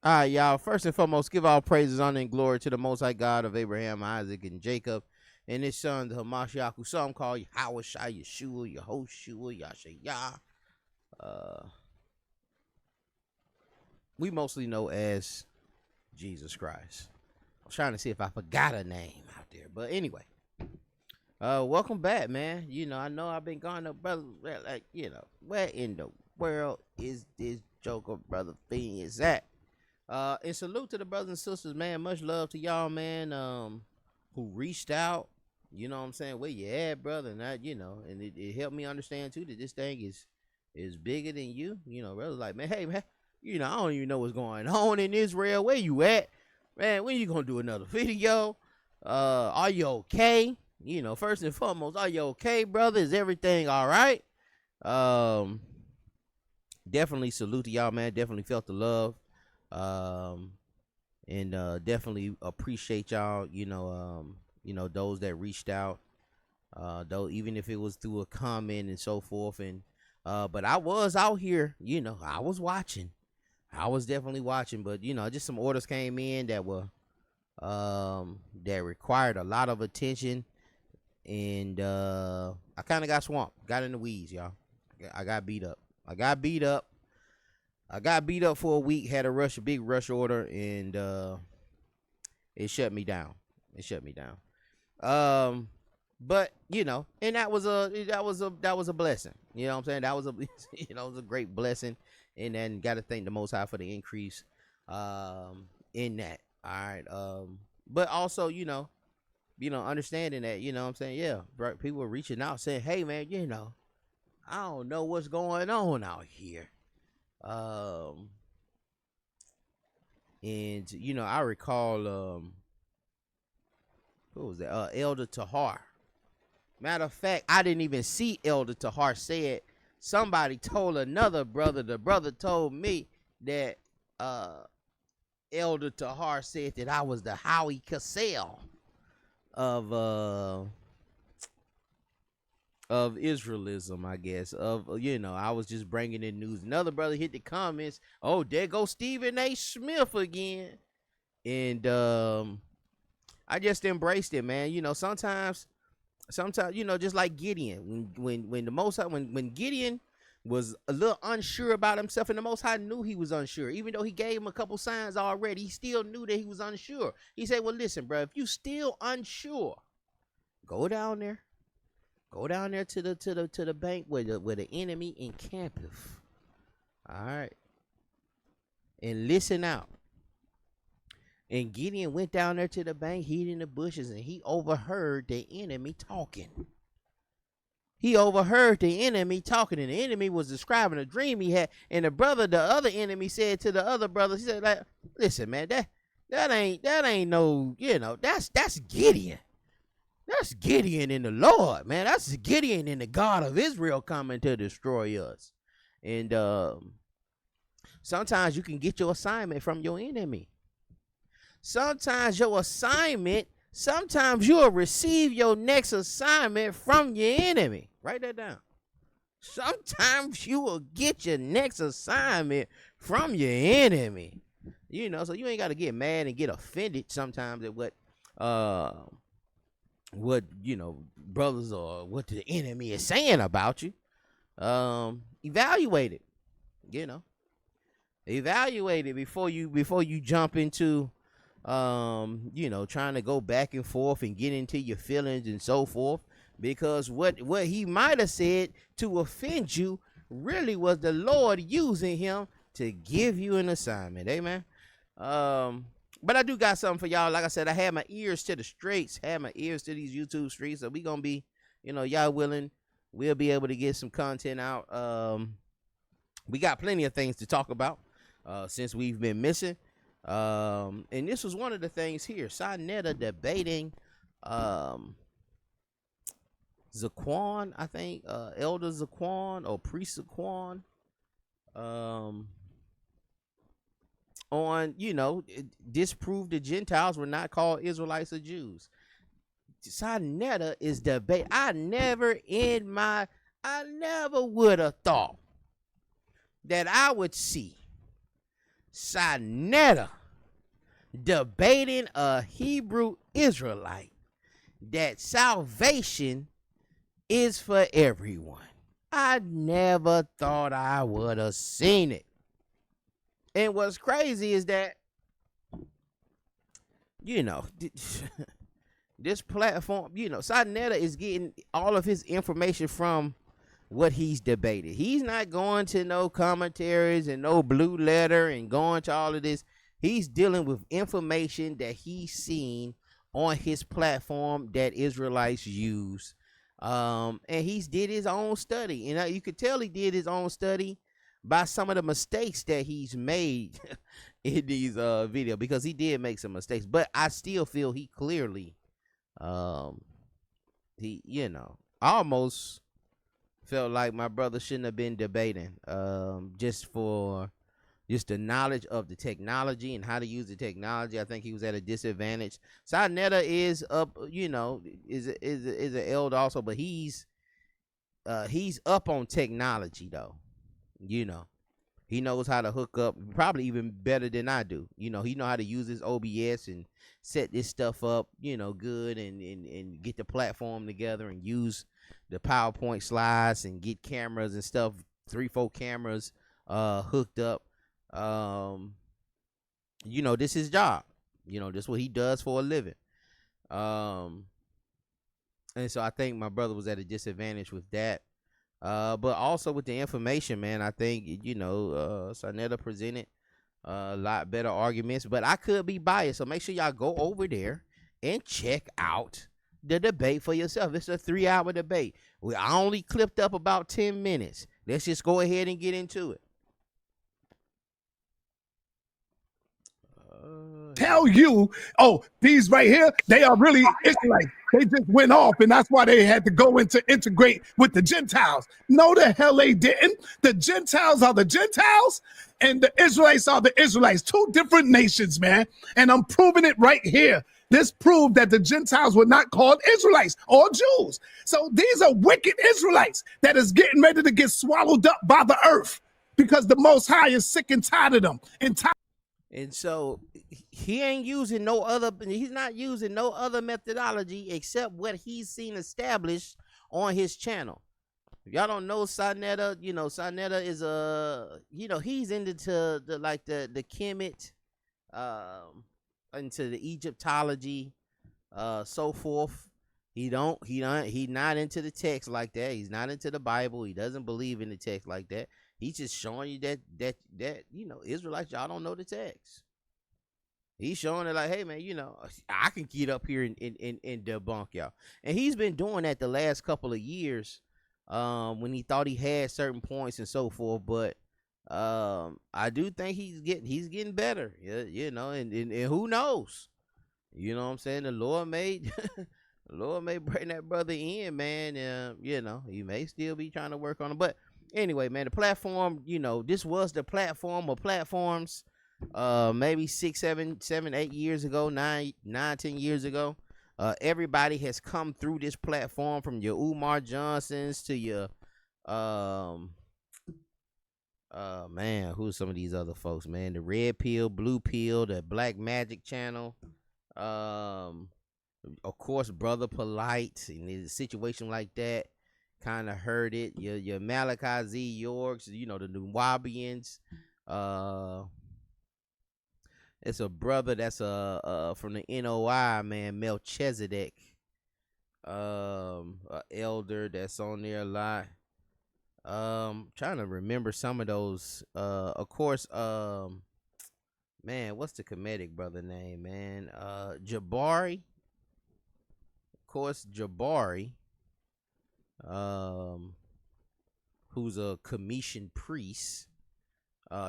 All right, y'all. First and foremost, give all praises, honor, and glory to the Most High God of Abraham, Isaac, and Jacob, and his son, the Hamashiach, who some call Yahweh Shai, Yeshua, Yehoshua, Yashayah. We mostly know as Jesus Christ. I was trying to see if I forgot a name out there, but anyway. Welcome back, man. I know I've been gone up, brother. Like, where in the world is this Joker, brother Phineas at? And salute to the brothers and sisters, man. Much love to y'all, man. Who reached out. You know what I'm saying? Where you at, brother? And that, and it helped me understand too that this thing is bigger than you. Brother, like, man, hey, man, I don't even know what's going on in Israel. Where you at, man? When you gonna do another video? Are you okay? First and foremost, are you okay, brother? Is everything all right? Definitely salute to y'all, man. Definitely felt the love. And definitely appreciate y'all, those that reached out, though, even if it was through a comment and so forth. And, but I was out here, I was watching, I was definitely watching, but, just some orders came in that were, that required a lot of attention. And, I kind of got swamped, got in the weeds, y'all. I got beat up. I got beat up for a week, had a big rush order, and it shut me down. But and that was a blessing. You know what I'm saying? That was it was a great blessing, and then got to thank the Most High for the increase in that. All right. But also, understanding that, what I'm saying, yeah, right, people were reaching out saying, hey man, I don't know what's going on out here. And I recall who was that? Elder Tahar. Matter of fact, I didn't even see Elder Tahar say it. Somebody told another brother. The brother told me that Elder Tahar said that I was the Howie Cassell of Israelism, I guess. I was just bringing in news. Another brother hit the comments. Oh, there goes Stephen A. Smith again. And I just embraced it, man. Sometimes, just like Gideon, when the Most High, when Gideon was a little unsure about himself, and the Most High knew he was unsure, even though he gave him a couple signs already, he still knew that he was unsure. He said, well, listen, bro, if you still unsure, go down there to the bank where the enemy encampeth. All right. And listen out. And Gideon went down there to the bank, hid in the bushes, and he overheard the enemy talking. And the enemy was describing a dream he had. And the other enemy said to the other brother, he said, like, listen, man, that ain't no, that's Gideon. That's Gideon in the Lord, man. That's Gideon in the God of Israel coming to destroy us. And sometimes you can get your assignment from your enemy. Sometimes you'll receive your next assignment from your enemy. Write that down. Sometimes you will get your next assignment from your enemy. So you ain't got to get mad and get offended sometimes at what brothers or what the enemy is saying about you. Evaluate it. Evaluate it before you jump into trying to go back and forth and get into your feelings and so forth, because what he might have said to offend you really was the Lord using him to give you an assignment. Amen. But I do got something for y'all. Like I said, I had my ears to the streets, had my ears to these YouTube streets. So we gonna be, y'all willing, we'll be able to get some content out. We got plenty of things to talk about since we've been missing. And this was one of the things here. Sinetta debating Zaquan, I think, Elder Zaquan or Priest Zaquan, on, disprove the Gentiles were not called Israelites or Jews. Sinetta is debate. I never would have thought that I would see Sinetta debating a Hebrew Israelite that salvation is for everyone. I never thought I would have seen it. And what's crazy is that, you know, this platform, you know, Sinetta is getting all of his information from what he's debated. He's not going to no commentaries and no blue letter and going to all of this. He's dealing with information that he's seen on his platform that Israelites use. And he's did his own study. And you could tell he did his own study by some of the mistakes that he's made in these videos, because he did make some mistakes. But I still feel he clearly, he, you know, almost felt like my brother shouldn't have been debating, just for just the knowledge of the technology and how to use the technology. I think he was at a disadvantage. Sinetta is up, you know, is an elder also, but he's up on technology though. You know, he knows how to hook up probably even better than I do. You know, he know how to use his OBS and set this stuff up, you know, good, and get the platform together and use the PowerPoint slides and get cameras and stuff, 3-4 cameras hooked up. You know, this is his job. You know, this is what he does for a living. And so I think my brother was at a disadvantage with that. But also with the information, man, I think, you know, Sinetta presented a lot better arguments, but I could be biased. So make sure y'all go over there and check out the debate for yourself. It's a 3-hour debate. I only clipped up about 10 minutes. Let's just go ahead and get into it. Tell you, oh, these right here, they are really Israelites. They just went off, and that's why they had to go into integrate with the Gentiles. No, the hell they didn't. The Gentiles are the Gentiles, and the Israelites are the Israelites. 2 different nations, man. And I'm proving it right here. This proved that the Gentiles were not called Israelites or Jews. So these are wicked Israelites that is getting ready to get swallowed up by the earth, because the Most High is sick and tired of them. And so he ain't using no other, he's not using no other methodology except what he's seen established on his channel. If y'all don't know Sinetta, you know, Sinetta is you know, he's into the Kemet, into the Egyptology, so forth. He's not into the text like that. He's not into the Bible. He doesn't believe in the text like that. He's just showing you that you know, Israelites, y'all don't know the text. He's showing it like, hey man, you know, I can get up here and debunk y'all. And he's been doing that the last couple of years, when he thought he had certain points and so forth. But I do think he's getting better. Yeah, you know, and who knows? You know what I'm saying? The Lord may bring that brother in, man. You know, he may still be trying to work on it. But anyway, man, the platform, you know, this was the platform of platforms, maybe 6, 7, 8 years ago, 9, 10 years ago. Everybody has come through this platform, from your Umar Johnsons to your man, who's some of these other folks, man? The Red Pill, Blue Pill, the Black Magic channel. Of course, Brother Polite, in a situation like that, kind of heard it. Your Malachi Z. Yorks, you know, the Nuwabians. It's a brother that's from the NOI, man, Melchizedek, a elder that's on there a lot. Trying to remember some of those. Of course, man, what's the Kemetic brother name, man? Jabari. Of course, Jabari. Who's a Commission priest.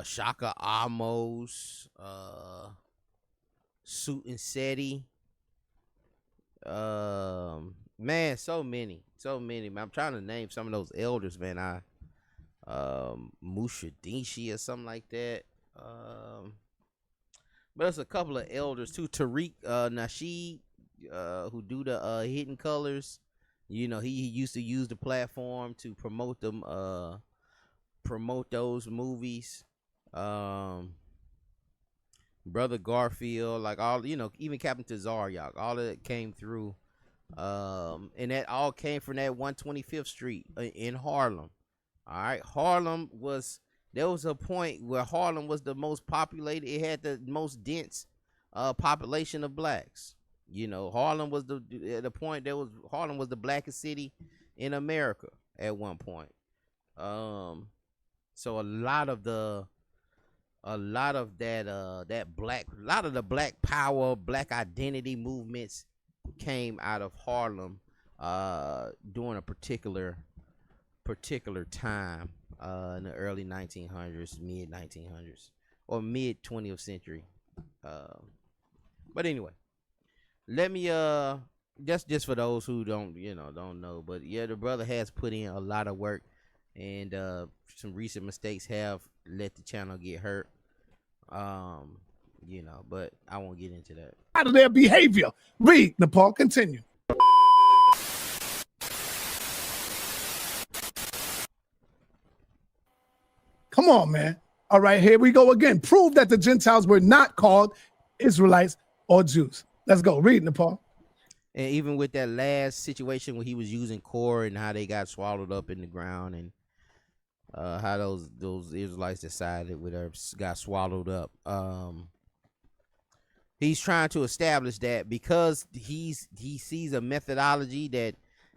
Shaka Amos, Suit and Seti. Man, so many. I'm trying to name some of those elders, man. Musha Dinshi or something like that. But there's a couple of elders too. Tariq Nasheed, who do the Hidden Colors. You know, he used to use the platform to promote them, promote those movies. Brother Garfield, like all, even Captain Tazaryak, all of that came through. And that all came from that 125th Street in Harlem. All right, there was a point where Harlem was the most populated. It had the most dense population of blacks. Harlem was at the point Harlem was the blackest city in America at one point. So a lot of the black power, black identity movements came out of Harlem during a particular time in the early 1900s, mid 1900s, or mid 20th century. But anyway, let me just for those who don't know, but yeah, the brother has put in a lot of work, and some recent mistakes have let the channel get hurt. But I won't get into that. Out of their behavior. Read, Nepal, continue. Come on, man. All right, here we go again. Prove that the Gentiles were not called Israelites or Jews. Let's go. Read, Nepal. And even with that last situation where he was using core and how they got swallowed up in the ground, and how those Israelites decided got swallowed up. He's trying to establish that because he sees a methodology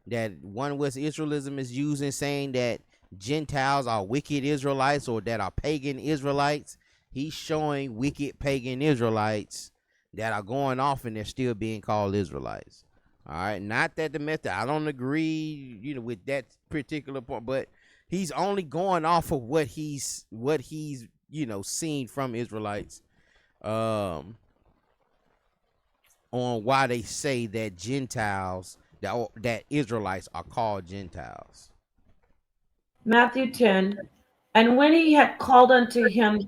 that One West Israelism is using, saying that Gentiles are wicked Israelites or that are pagan Israelites. He's showing wicked pagan Israelites that are going off and they're still being called Israelites. All right, not that the method, I don't agree, with that particular point, but he's only going off of what he's seen from Israelites, on why they say that Gentiles, that Israelites are called Gentiles. Matthew 10, and when he had called unto his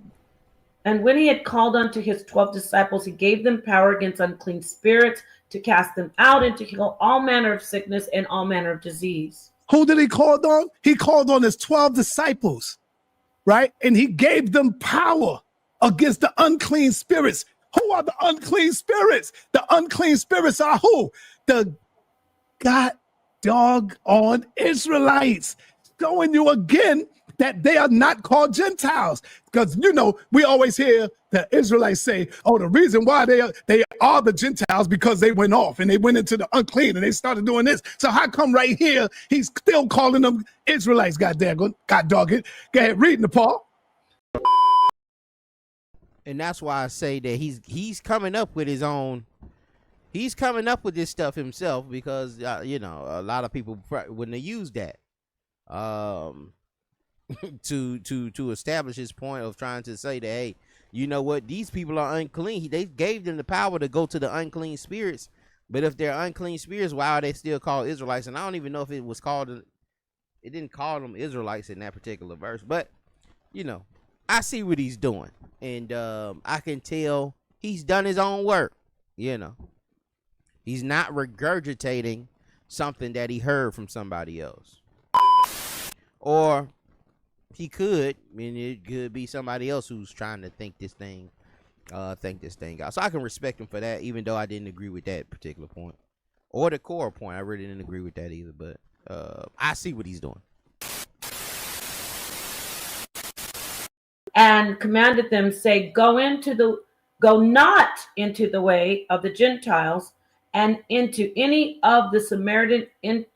12 disciples, he gave them power against unclean spirits to cast them out and to heal all manner of sickness and all manner of disease. Who did he call on? He called on his 12 disciples, right? And he gave them power against the unclean spirits. Who are the unclean spirits? The unclean spirits are who? The God doggone Israelites. Showing you again that they are not called Gentiles. Because, we always hear the Israelites say, oh, the reason why they are the Gentiles because they went off and they went into the unclean and they started doing this. So how come right here he's still calling them Israelites? God dog it. Go ahead, read, Nepal. And that's why I say that he's coming up with his own. He's coming up with this stuff himself because a lot of people wouldn't have used that to establish his point of trying to say that, hey, you know what, these people are unclean. They gave them the power to go to the unclean spirits, but if they're unclean spirits, why are they still called Israelites? And I don't even know if it didn't call them Israelites in that particular verse, but I see what he's doing, and I can tell he's done his own work. He's not regurgitating something that he heard from somebody else, or he could. I mean, it could be somebody else who's trying to think this thing out. So I can respect him for that, even though I didn't agree with that particular point or the core point. I really didn't agree with that either, but I see what he's doing. And commanded them, say, go not into the way of the Gentiles, and into any of the Samaritan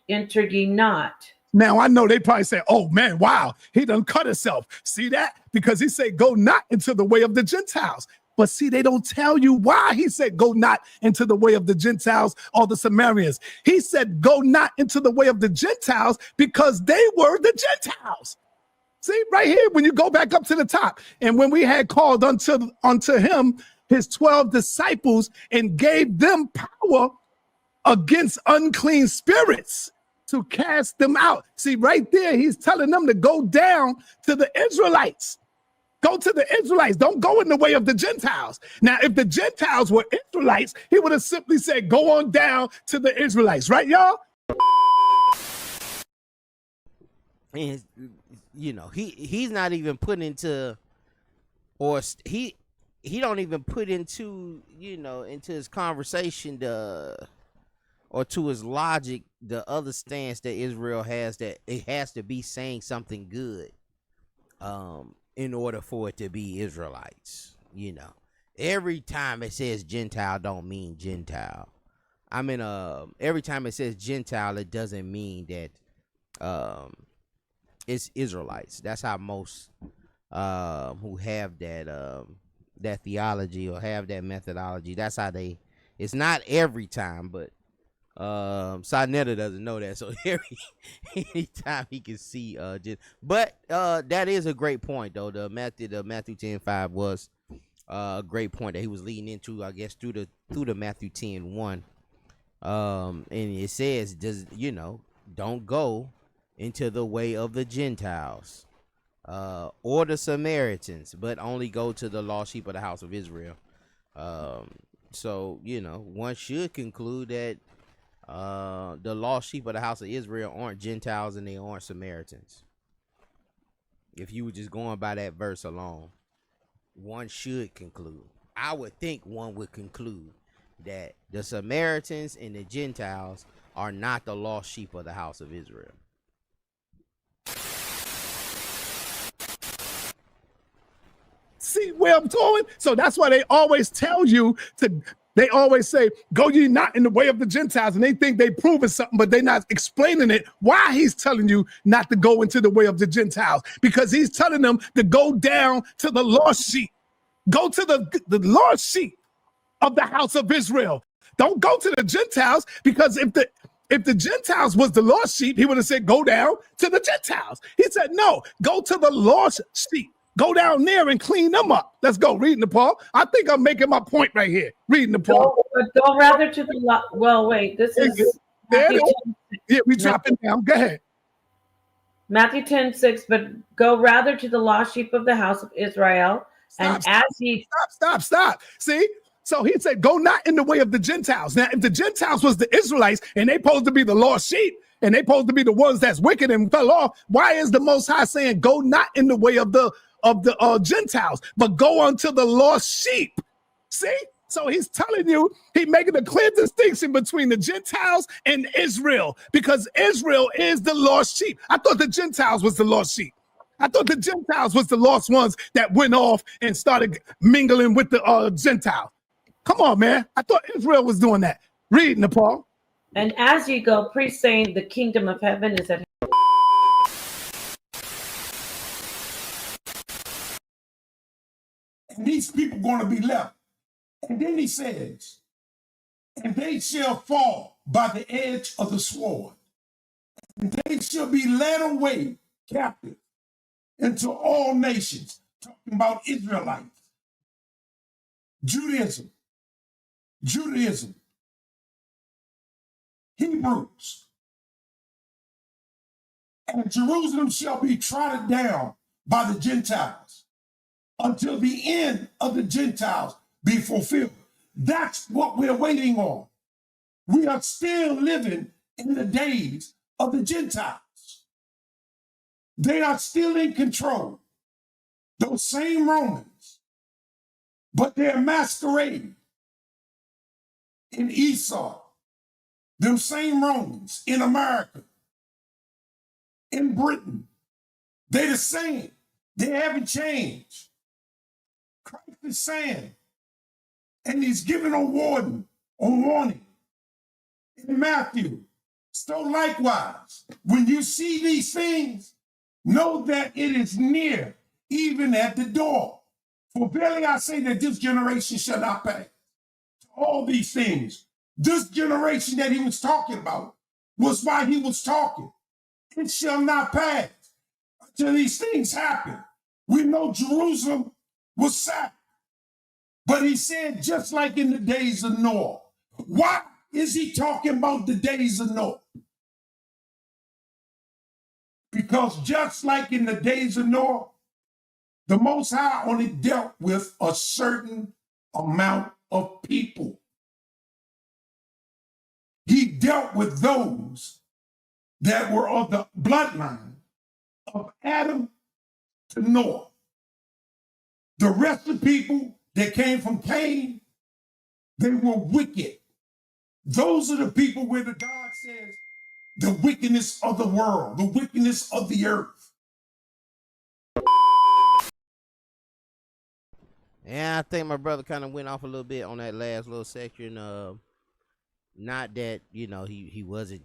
enter ye not. Now, I know they probably say, oh, man, wow, he done cut himself. See that? Because he said, go not into the way of the Gentiles. But see, they don't tell you why he said, go not into the way of the Gentiles or the Samaritans. He said, go not into the way of the Gentiles because they were the Gentiles. See, right here, when you go back up to the top, and when we had called unto him his 12 disciples and gave them power against unclean spirits to cast them out. See, right there, he's telling them to go down to the Israelites. Go to the Israelites. Don't go in the way of the Gentiles. Now, if the Gentiles were Israelites, he would have simply said, go on down to the Israelites. Right, y'all? And he's not even putting into, or he don't even put into, into his conversation or to his logic the other stance that Israel has, that it has to be saying something good in order for it to be Israelites. Every time it says Gentile don't mean Gentile. I mean, every time it says Gentile, it doesn't mean that it's Israelites. That's how most who have that theology or have that methodology. That's how they. It's not every time, but Sinetta doesn't know that, so anytime he can see but that is a great point though. The Matthew 10:5 was a great point that he was leading into, I guess, through the Matthew 10:1. And it says, don't go into the way of the Gentiles or the Samaritans, but only go to the lost sheep of the house of Israel. So one should conclude that the lost sheep of the house of Israel aren't Gentiles and they aren't Samaritans. If you were just going by that verse alone, one should conclude. I would think one would conclude that the Samaritans and the Gentiles are not the lost sheep of the house of Israel. See where I'm going? So that's why they always tell you to, they always say, go ye not in the way of the Gentiles. And they think they proving something, but they're not explaining it. Why he's telling you not to go into the way of the Gentiles? Because he's telling them to go down to the lost sheep. Go to the lost sheep of the house of Israel. Don't go to the Gentiles, because if the Gentiles was the lost sheep, he would have said, go down to the Gentiles. He said, no, go to the lost sheep. Go down there and clean them up. Let's go. Reading the Paul. I think I'm making my point right here. Reading the Paul. Go rather to the well, wait. This is Matthew 10, yeah, we dropping down. Go ahead. Matthew 10:6. But go rather to the lost sheep of the house of Israel. Stop. See? So he said, go not in the way of the Gentiles. Now, if the Gentiles was the Israelites and they supposed to be the lost sheep, and they supposed to be the ones that's wicked and fell off, why is the Most High saying, go not in the way of the Gentiles, but go unto the lost sheep? See? So he's telling you, he's making a clear distinction between the Gentiles and Israel, because Israel is the lost sheep. I thought the Gentiles was the lost sheep. I thought the Gentiles was the lost ones that went off and started mingling with the Gentiles. Come on, man. I thought Israel was doing that. Read, Nepal. And as you go, preach saying the kingdom of heaven is at hand. And these people going to be left. And then he says, and they shall fall by the edge of the sword, and they shall be led away captive into all nations. Talking about Israelites, Judaism, Hebrews. And Jerusalem shall be trodden down by the Gentiles until the end of the Gentiles be fulfilled. That's what we're waiting on. We are still living in the days of the Gentiles. They are still in control. Those same Romans, but they're masquerading in Esau. Them same Romans in America, in Britain, they're the same. They haven't changed. Christ is saying, and he's giving a warning in Matthew. So likewise, when you see these things, know that it is near, even at the door. For verily I say that this generation shall not pass. All these things, this generation that he was talking about was why he was talking. It shall not pass until these things happen. We know Jerusalem was sacked, but he said just like in the days of Noah. Why is he talking about the days of Noah? Because just like in the days of Noah, the Most High only dealt with a certain amount of people. He dealt with those that were of the bloodline of Adam to Noah. The rest of the people They came from Cain. They were wicked. Those are the people where the God says the wickedness of the world, the wickedness of the earth. Yeah, I think my brother kind of went off a little bit on that last little section. Not that he wasn't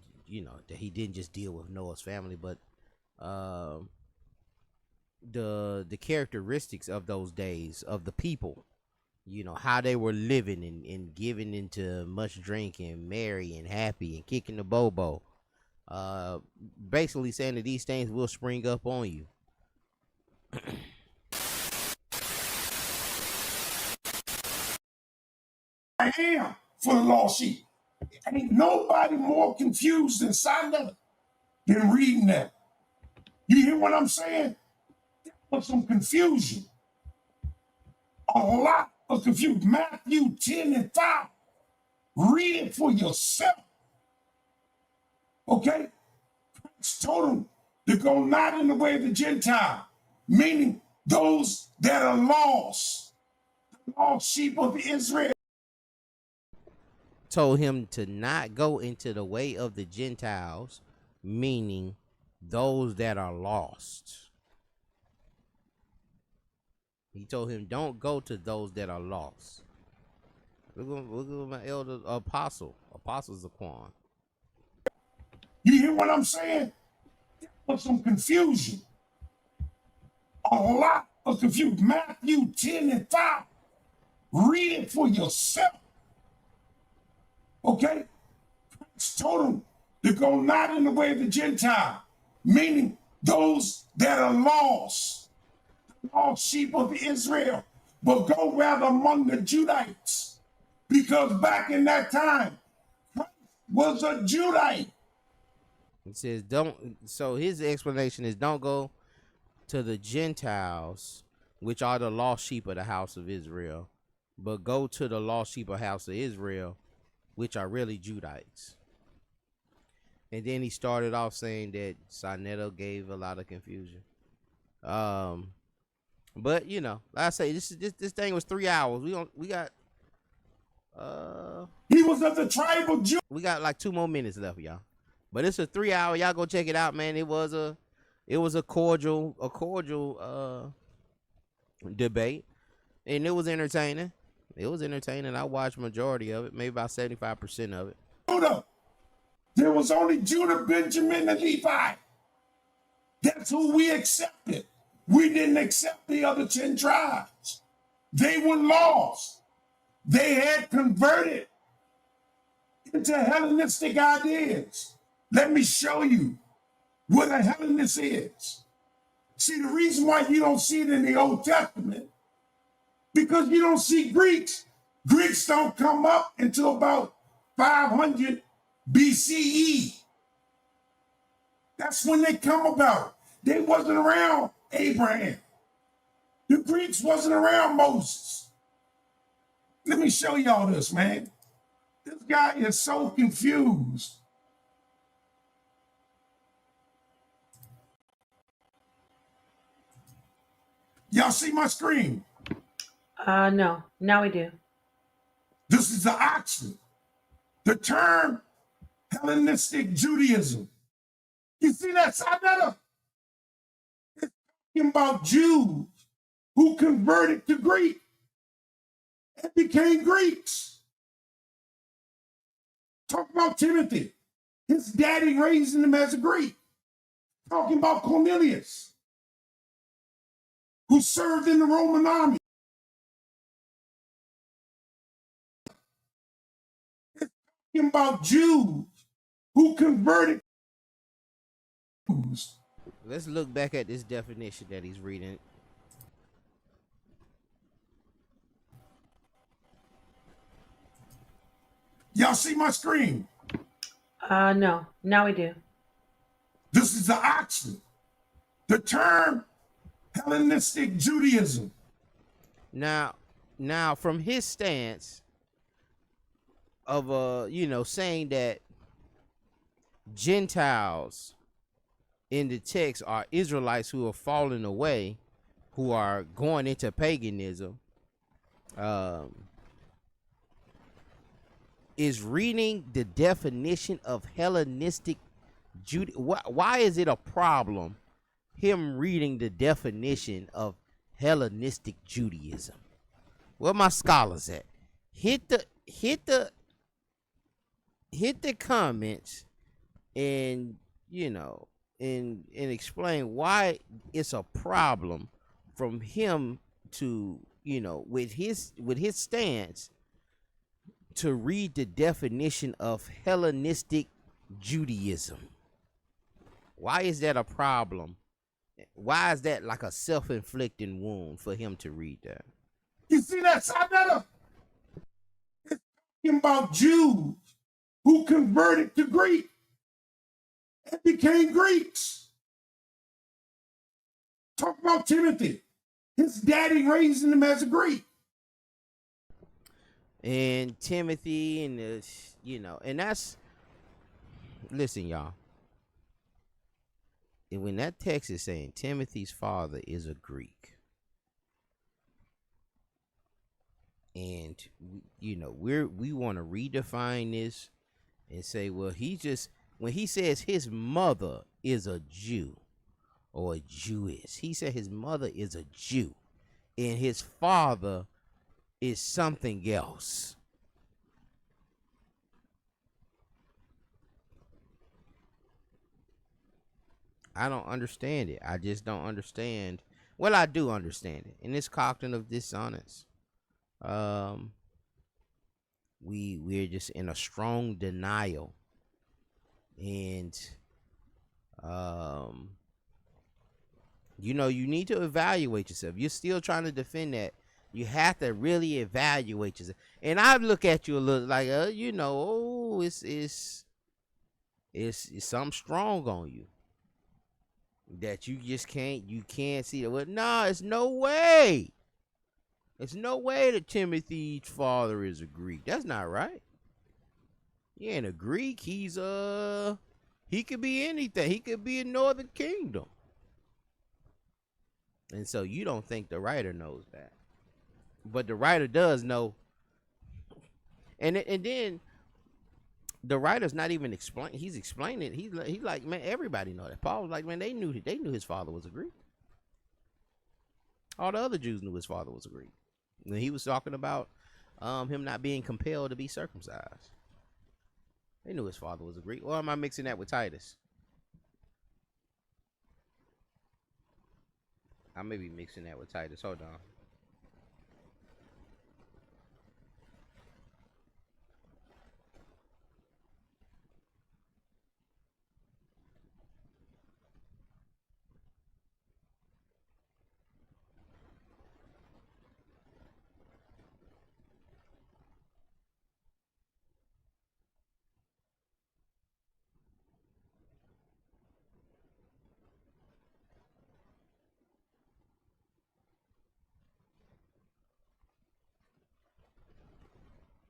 that he didn't just deal with Noah's family, but the characteristics of those days of the people, how they were living and giving into much drinking, merry and happy and kicking the bobo. Basically saying that these things will spring up on you. I am for the lost sheep. Ain't nobody more confused than Sinai than reading that. You hear what I'm saying? There's some confusion. A lot of confusion. Matthew 10 and 5. Read it for yourself. Okay? Christ told them to go not in the way of the Gentile, meaning those that are lost, the lost sheep of Israel. Told him to not go into the way of the Gentiles, meaning those that are lost. He told him, don't go to those that are lost. Look at my elder apostle, Apostle Zaquan. You hear what I'm saying? There's some confusion. A lot of confusion. Matthew 10 and 5. Read it for yourself. Okay? Christ told them to go not in the way of the Gentile, meaning those that are lost, the lost sheep of Israel, but go rather among the Judites. Because back in that time, Christ was a Judite. He says, don't. So his explanation is, don't go to the Gentiles, which are the lost sheep of the house of Israel, but go to the lost sheep of the house of Israel, which are really Judites. And then he started off saying that Sinai gave a lot of confusion. But like I say, this thing was 3 hours. We got He was of the tribe of Judah. we got like 2 more minutes left, y'all. But it's a 3 hour. Y'all go check it out, man. It was a cordial debate, and it was entertaining. I watched majority of it, maybe about 75% of it. Judah. There was only Judah, Benjamin, and Levi. That's who we accepted. We didn't accept the other 10 tribes. They were lost. They had converted into Hellenistic ideas. Let me show you what a Hellenist is. See, the reason why you don't see it in the Old Testament, because you don't see Greeks. Greeks don't come up until about 500 BCE. That's when they come about. They wasn't around Abraham. The Greeks wasn't around Moses. Let me show y'all this, man. This guy is so confused. Y'all see my screen? No. Now we do. This is the Oxford. The term Hellenistic Judaism. You see that side letter? It's talking about Jews who converted to Greek and became Greeks. Talk about Timothy. His daddy raising him as a Greek. Talking about Cornelius, who served in the Roman army. It's talking about Jews who converted. Let's look back at this definition that he's reading. Y'all see my screen? No. Now we do. This is the Oxford. The term Hellenistic Judaism. Now, from his stance of saying that Gentiles in the text are Israelites who are falling away, who are going into paganism, um, is reading the definition of Hellenistic Judaism. Why is it a problem him reading the definition of Hellenistic Judaism? Where my scholars at? Hit the comments and and explain why it's a problem from him to with his stance to read the definition of Hellenistic Judaism. Why is that a problem? Why is that like a self-inflicting wound for him to read that? You see that side letter? It's talking about Jews who converted to Greek and became Greeks. Talk about Timothy. His daddy raising him as a Greek. And Timothy and and that's, listen, y'all. And when that text is saying Timothy's father is a Greek, and we want to redefine this and say, well, when he says his mother is a Jew or a Jewess, he said his mother is a Jew and his father is something else. I don't understand it. I just don't understand. Well, I do understand it. And it's cognitive dissonance. We're just in a strong denial. And you need to evaluate yourself. You're still trying to defend that. You have to really evaluate yourself. And I look at you a little like, it's something strong on you that you just can't see it. Well, no, it's no way. It's no way that Timothy's father is a Greek. That's not right. He ain't a Greek. He could be anything. He could be a Northern Kingdom. And so you don't think the writer knows that. But the writer does know. And then the writer's not even explaining. He's explaining it. He's like, man, everybody know that. Paul was like, man, they knew his father was a Greek. All the other Jews knew his father was a Greek. When he was talking about him not being compelled to be circumcised, they knew his father was a Greek. Or am I mixing that with Titus? I may be mixing that with Titus. Hold on.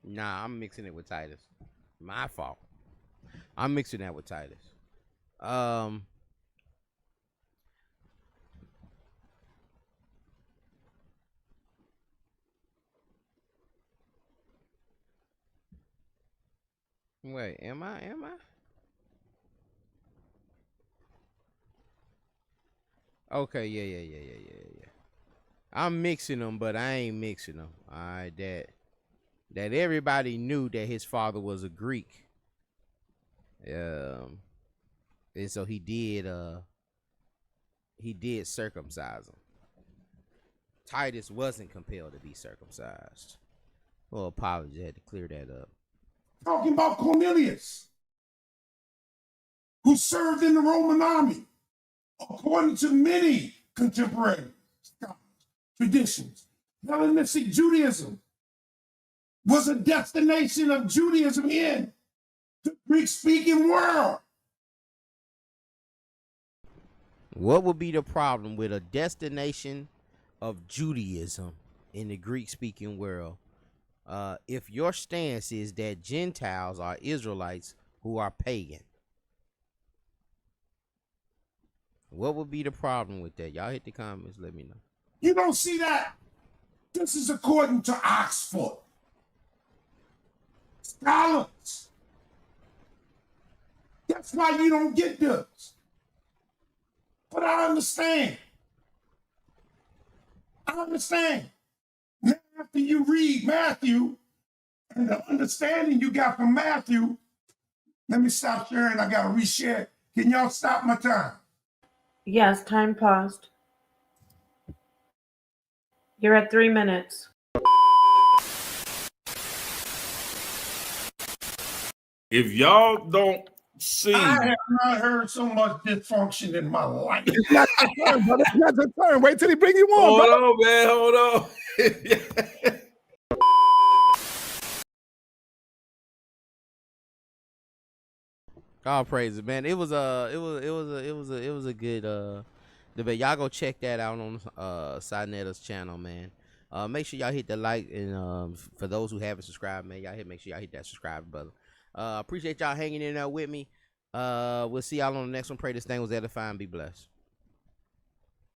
Nah, I'm mixing it with Titus. My fault. I'm mixing that with Titus. Wait, am I? Okay, yeah. I'm mixing them, but I ain't mixing them. All right, that everybody knew that his father was a Greek. And so he did circumcise him. Titus wasn't compelled to be circumcised. Well, apologies, I had to clear that up. Talking about Cornelius, who served in the Roman army, according to many contemporary traditions. Hellenistic Judaism was a destination of Judaism in the Greek-speaking world. What would be the problem with a destination of Judaism in the Greek-speaking world if your stance is that Gentiles are Israelites who are pagan? What would be the problem with that? Y'all hit the comments, let me know. You don't see that This is according to Oxford. Scholars. That's why you don't get this. But I understand. I understand. Now, after you read Matthew and the understanding you got from Matthew, let me stop sharing. I got to reshare. Can y'all stop my time? Yes, time paused. You're at 3 minutes. If y'all don't see, I have not heard so much dysfunction in my life. It's not your turn, brother. It's not your turn. Wait till he bring you on, hold brother. on, man, hold on. All praises, man. It was a good debate. Y'all go check that out on Sinetta's channel, man. Make sure y'all hit the like, and for those who haven't subscribed, man, make sure y'all hit that subscribe button. Appreciate y'all hanging in there with me. We'll see y'all on the next one. Pray this thing was edifying. Be blessed.